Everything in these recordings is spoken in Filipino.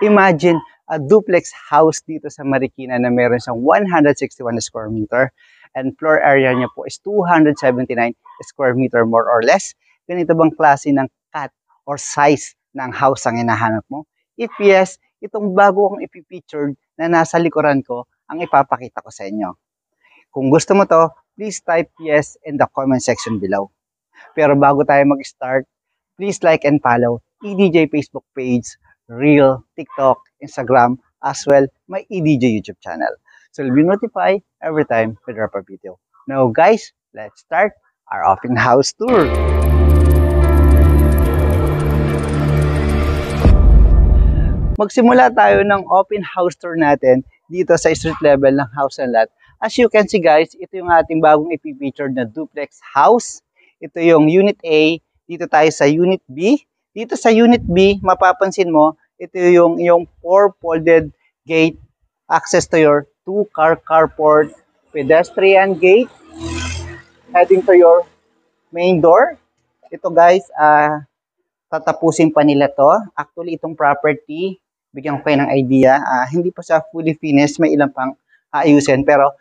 Imagine a duplex house dito sa Marikina na meron siyang 161 square meter and floor area niya po is 279 square meter more or less. Ganito bang klase ng cut or size ng house ang hinahanap mo? If yes, itong bago kong ipipictured na nasa likuran ko ang ipapakita ko sa inyo. Kung gusto mo to, please type yes in the comment section below. Pero bago tayo mag-start, please like and follow EDJ Facebook page, Reel, TikTok, Instagram, as well my EDJ YouTube channel. So you'll be notified every time we drop a video. Now guys, let's start our open house tour. Magsimula tayo ng open house tour natin dito sa street level ng house and lot. As you can see guys, ito yung ating bagong ipipicture na duplex house. Ito yung Unit A. Dito tayo sa Unit B. Dito sa Unit B, mapapansin mo, ito yung 4 folded gate, access to your 2-car carport, pedestrian gate, heading to your main door. Ito guys, tatapusin pa nila to. Actually, itong property, bigyan ko kayo ng idea, hindi pa siya fully finished, may ilang pang ayusin, pero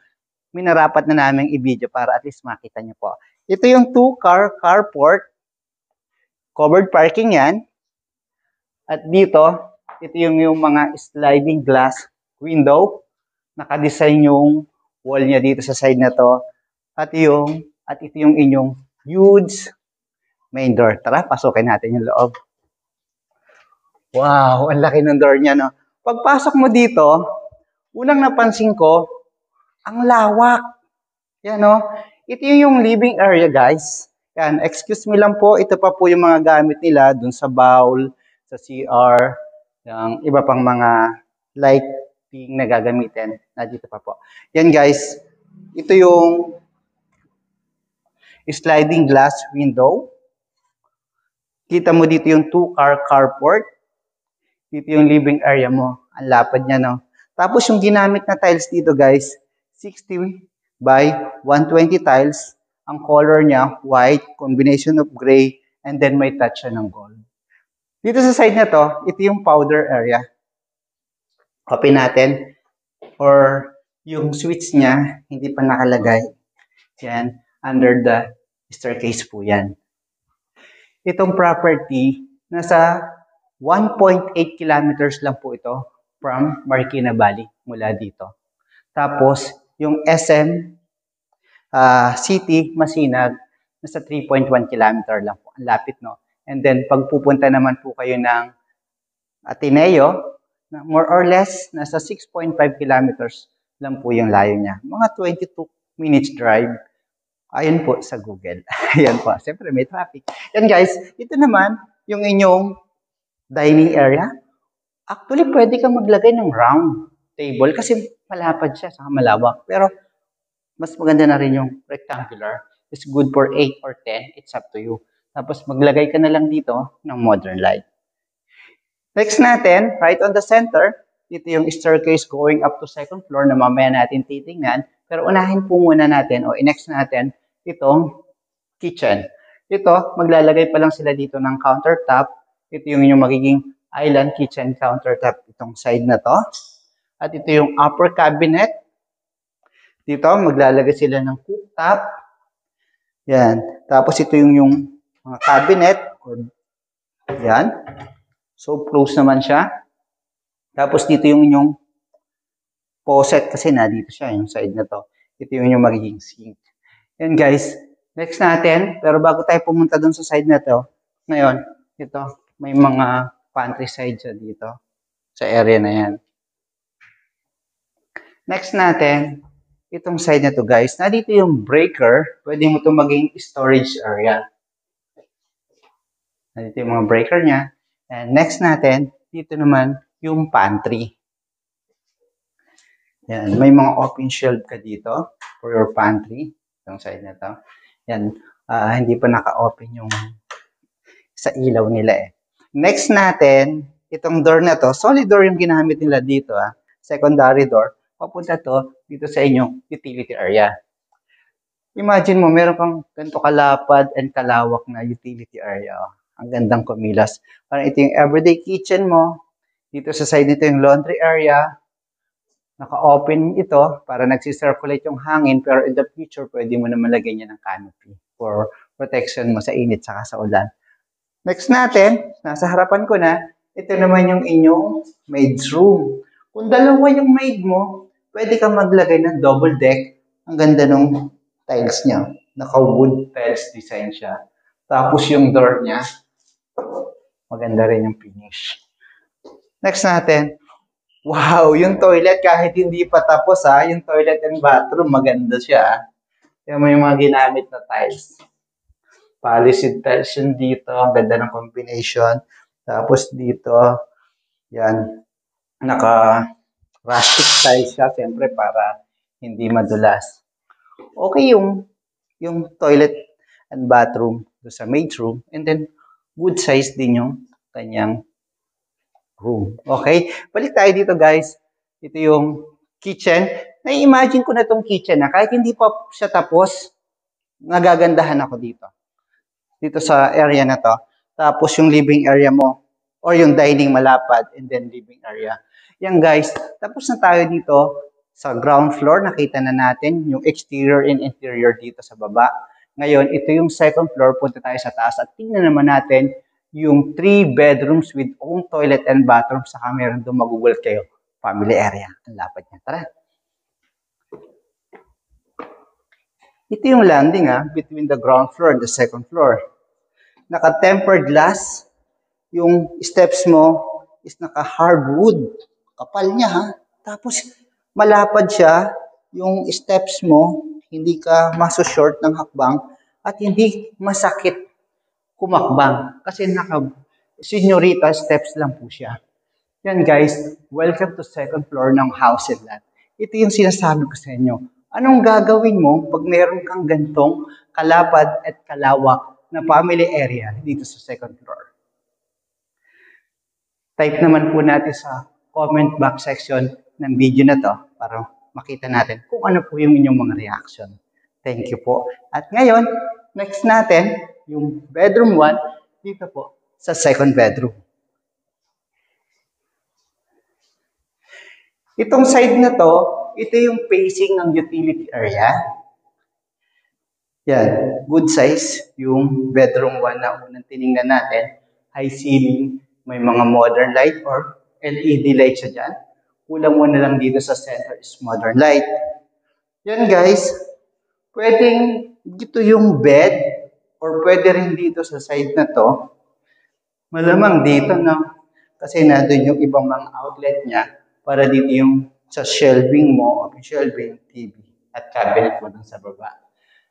minarapat na namin i-video para at least makita nyo po. Ito yung 2-car carport, covered parking yan. At dito, ito yung mga sliding glass window. Nakadesign yung wall niya dito sa side na to. At ito yung inyong huge main door. Tara, pasukin natin yung loob. Wow, ang laki ng door niya, no? Pagpasok mo dito, unang napansin ko, ang lawak. Yan, no? Ito yung living area, guys. Yan, excuse me lang po, ito pa po yung mga gamit nila dun sa bowl, sa CR, yung iba pang mga lighting na gagamitin. Na dito pa po. Yan, guys. Ito yung sliding glass window. Kita mo dito yung 2-car carport. Dito yung living area mo. Ang lapad niya, no? Tapos yung ginamit na tiles dito, guys, 60 by 120 tiles. Ang color niya, white, combination of gray, and then may touch siya ng gold. Dito sa side na to, ito yung powder area. Open natin. Or yung switch niya, hindi pa nakalagay. Yan, under the staircase po yan. Itong property, nasa 1.8 kilometers lang po ito from Marikina Valley, mula dito. Tapos, yung SM City, Masinag, nasa 3.1 kilometer lang po. Ang lapit, no? And then, pag pupunta naman po kayo ng Ateneo, more or less, nasa 6.5 kilometers lang po yung layo niya. Mga 22 minutes drive. Ayun po sa Google. Ayan po. Siyempre, may traffic. Yan guys, ito naman, yung inyong dining area. Actually, pwede kang maglagay ng round table kasi malapad siya, saka malawak. Pero, mas maganda na rin yung rectangular. It's good for 8 or 10. It's up to you. Tapos, maglagay ka na lang dito ng modern light. Next natin, right on the center, dito yung staircase going up to 2nd floor na mamaya natin titingnan. Pero unahin po muna natin o next natin itong kitchen. Ito, maglalagay pa lang sila dito ng countertop. Ito yung inyong magiging island kitchen countertop itong side na to. At ito yung upper cabinet. Dito, maglalagay sila ng cooktop. Yan. Tapos ito yung mga cabinet. Yan. So, close naman siya. Tapos dito yung inyong faucet kasi na dito siya, yung side na to. Ito yung inyong magiging sink. Yan guys. Next natin, pero bago tayo pumunta dun sa side na to, ngayon, ito, may mga pantry side siya dito sa area na yan. Next natin, itong side na to guys, na dito yung breaker, pwede mo itong maging storage area. Dito yung mga breaker niya. And next natin, dito naman yung pantry. Yan, may mga open shelf ka dito for your pantry. Itong side na to. Yan, hindi pa naka-open yung sa ilaw nila eh. Next natin, itong door na to, solid door yung ginamit nila dito. Secondary door. Papunta to dito sa inyong utility area. Imagine mo, meron kang ganito kalapad and kalawak na utility area. Ang gandang kumilas. Parang ito yung everyday kitchen mo. Dito sa side nito yung laundry area. Naka-open ito para nagsisirculate yung hangin, pero in the future, pwede mo naman lagyan niya ng canopy for protection mo sa init saka sa ulan. Next natin, nasa harapan ko na, ito naman yung inyong maid's room. Kung dalawa yung maid mo, pwede kang maglagay ng double deck. Ang ganda nung tiles niya. Naka-wood tiles design siya. Tapos yung door niya, maganda rin yung finish. Next natin, wow, yung toilet kahit hindi pa tapos yung toilet and bathroom, maganda siya. Yung may mga ginamit na tiles. Polished tiles yun dito, ang ganda ng combination. Tapos dito, yan, naka-rustic tiles siya, siyempre para hindi madulas. Okay yung toilet and bathroom do sa maid's room, and then good size din yung kanyang room. Okay? Balik tayo dito, guys. Ito yung kitchen. Na-imagine ko na itong kitchen na kahit hindi pa siya tapos, nagagandahan ako dito. Dito sa area na to. Tapos yung living area mo, or yung dining malapad, and then living area. Yan, guys. Tapos na tayo dito sa ground floor. Nakita na natin yung exterior and interior dito sa baba. Ngayon, ito yung second floor. Punta tayo sa taas at tingnan naman natin yung 3 bedrooms with own toilet and bathroom, saka meron doon magugol kayo. Family area. Ang lapad niya. Tara. Ito yung landing between the ground floor and the second floor. Naka-tempered glass. Yung steps mo is naka-hardwood. Kapal niya Tapos malapad siya. Yung steps mo, hindi ka maso-short ng hakbang at hindi masakit kumakbang kasi naka-senyorita steps lang po siya. Yan, guys, welcome to second floor ng house and lot. Ito yung sinasabi ko sa inyo. Anong gagawin mo pag meron kang gantong kalapad at kalawak na family area dito sa second floor? Type naman po natin sa comment box section ng video na to para makita natin kung ano po yung inyong mga reaction. Thank you po. At ngayon, next natin, yung bedroom 1, dito po, sa second bedroom. Itong side na to, ito yung facing ng utility area. Yan, good size, yung bedroom 1 na unang tinignan natin. High ceiling, may mga modern light or LED light siya dyan. Kulang mo na lang dito sa center is modern light. Yan, guys, pwedeng dito yung bed, or pwede rin dito sa side na to. Malamang dito kasi nandun yung ibang mga outlet niya para dito yung sa shelving mo, o shelving TV at cabinet mo dun sa baba.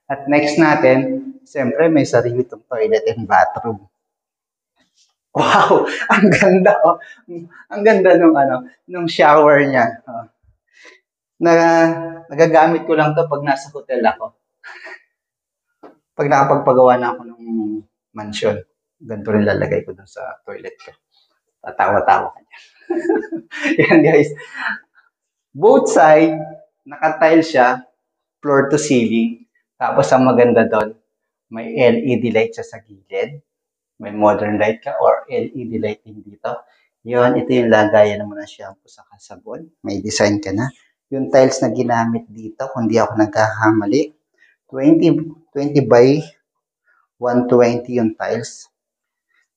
At next natin, siyempre may sarili itong toilet and bathroom. Wow! Ang ganda Ang ganda nung shower niya. Nagagamit ko lang to pag nasa hotel ako. Pag nakapagpagawa na ako ng mansion, ganito rin lalagay ko dun sa toilet ko. Tatawa-tawa ka niya. Yan, guys. Both side, naka-tile siya, floor to ceiling. Tapos ang maganda doon, may LED light siya sa gilid. May modern light ka or LED light din dito. Yun, ito yung lagayan mo ng shampoo sa sabon. May design ka na. Yung tiles na ginamit dito, kung di ako nagkakamali, 20 by 120 yung tiles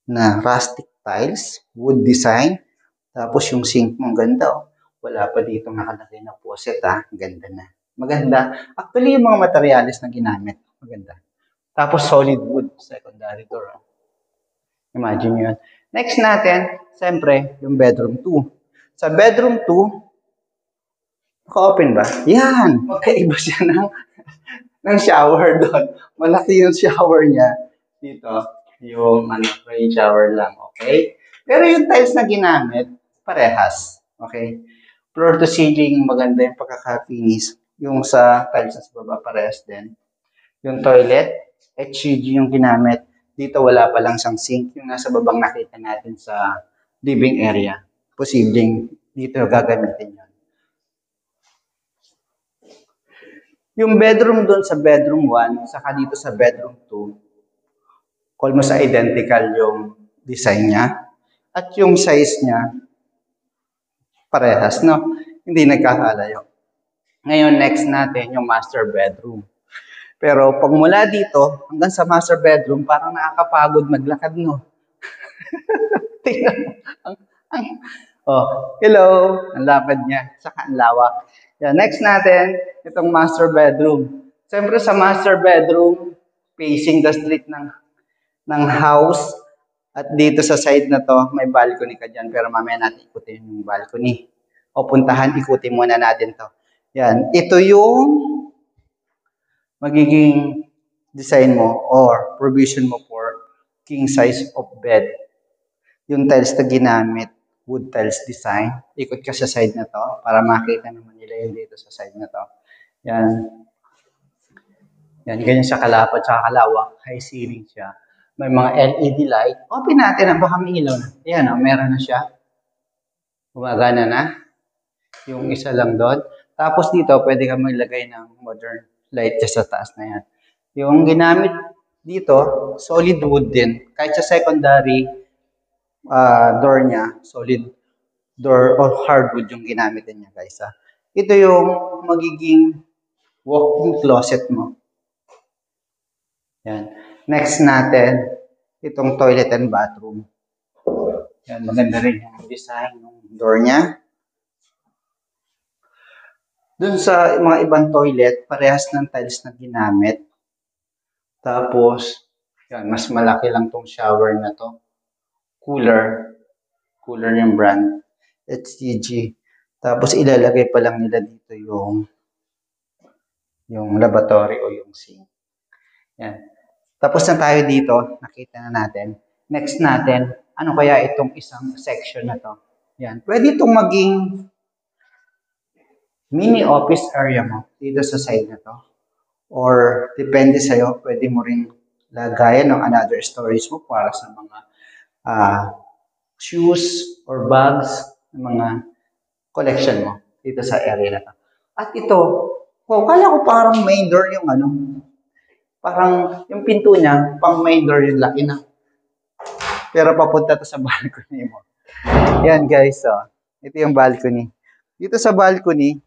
na rustic tiles, wood design. Tapos yung sink mo, ganda Wala pa dito nakalagay na faucet Ganda na. Maganda. Actually, yung mga materials na ginamit, maganda. Tapos solid wood, secondary door. Imagine yun. Next natin, siyempre, yung bedroom 2. Sa bedroom 2, naka-open ba? Yan! Magkaiba siya ng shower doon. Malaki yung shower niya. Dito, yung rain shower lang. Okay? Pero yung tiles na ginamit, parehas. Okay? Floor to ceiling, maganda yung pagkaka-finish. Yung sa tiles sa baba, parehas din. Yung toilet, HCG yung ginamit. Dito wala pa lang siyang sink. Yung nasa babang nakita natin sa living area. Posibleng dito gagamitin yun. Yung bedroom doon sa bedroom 1, saka dito sa bedroom 2, almost identical yung design niya. At yung size niya, Parehas, no? Hindi nagkakalayo. Ngayon, next natin yung master bedroom. Pero pag mula dito hanggang sa master bedroom, parang nakakapagod maglakad, no? Tingnan mo. Ang, hello. Ang lapad niya. Saka ang lawak. Yan. Next natin, itong master bedroom. Siyempre sa master bedroom, facing the street ng house. At dito sa side na to, may balcony ka dyan. Pero mamaya natin ikutin yung balcony. O puntahan, ikutin muna natin to. Yan. Ito yung magiging design mo or provision mo for king size of bed. Yung tiles na ginamit, wood tiles design. Ikot ka sa side na to para makita naman nila yung dito sa side na to. Yan. Yan, ganyan siya kalapad, tsaka kalawak. High ceiling siya. May mga LED light. Open natin, baka may ilaw na. Ayan, meron na siya. Gumagana na. Yung isa lang doon. Tapos dito, pwede ka maglagay ng modern light sa taas na yan. Yung ginamit dito, solid wood din. Kahit sa secondary door niya, solid door or hardwood yung ginamit niya, guys. Ito yung magiging walk-in closet mo. Yan. Next natin, itong toilet and bathroom. Yan, maganda rin yung design ng door niya. Dun sa mga ibang toilet, parehas ng tiles na ginamit. Tapos, yan, mas malaki lang tong shower na to. Cooler yung brand. HTG. Tapos, ilalagay pa lang nila dito yung lavatory o yung sink. Yan. Tapos na tayo dito, nakita na natin. Next natin, ano kaya itong isang section na to? Yan. Pwede itong maging mini office area mo dito sa side na to. Or depende sa'yo, pwede mo rin lagayan ng another storage mo para sa mga shoes or bags, mga collection mo dito sa area na to. At ito, kala ko parang main door yung parang yung pinto niya, pang main door yung laki na. Pero papunta to sa balcony mo. Yan guys, ito yung balcony. Dito sa balcony,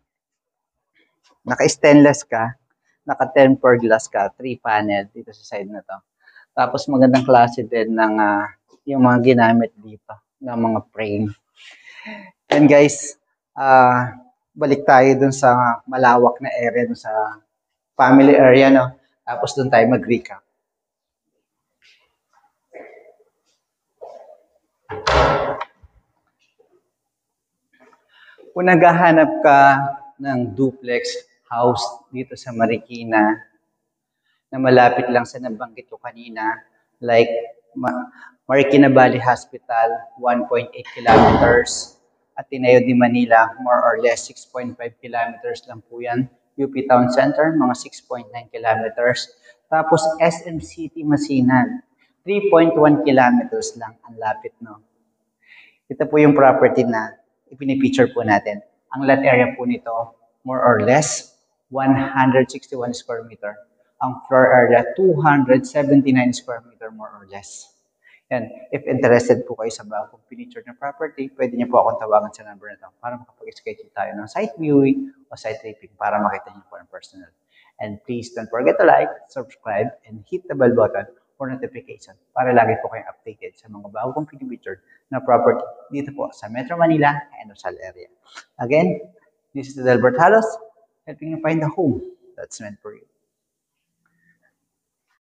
naka-stainless ka, naka-tempered glass ka, 3 panel dito sa side na to. Tapos magandang klase din ng yung mga ginamit dito, ng mga frame. And guys, balik tayo dun sa malawak na area, dun sa family area, no? Tapos doon tayo mag-recap. Kung naghahanap ka ng duplex house dito sa Marikina, na malapit lang sa nabanggit ko kanina, like Marikina Valley Hospital, 1.8 kilometers. Ateneo de Manila, more or less 6.5 kilometers lang po yan. UP Town Center, mga 6.9 kilometers. Tapos SM City Masinan, 3.1 kilometers lang ang lapit, no? Ito po yung property na ipinipicture po natin. Ang lot area po nito, more or less, 161 square meter. Ang floor area, 279 square meter, more or less. Yan. If interested po kayo sa bagong pinicture na property, pwede niyo po akong tawagan sa number na ito para makapag-schedule tayo ng site viewing o site tripping para makita niyo po ang personal. And please don't forget to like, subscribe, and hit the bell button for notification para lagi po kayong updated sa mga bagong pinicture na property dito po sa Metro Manila and Rizal area. Again, this is Delbert Halos, helping you find the home that's meant for you.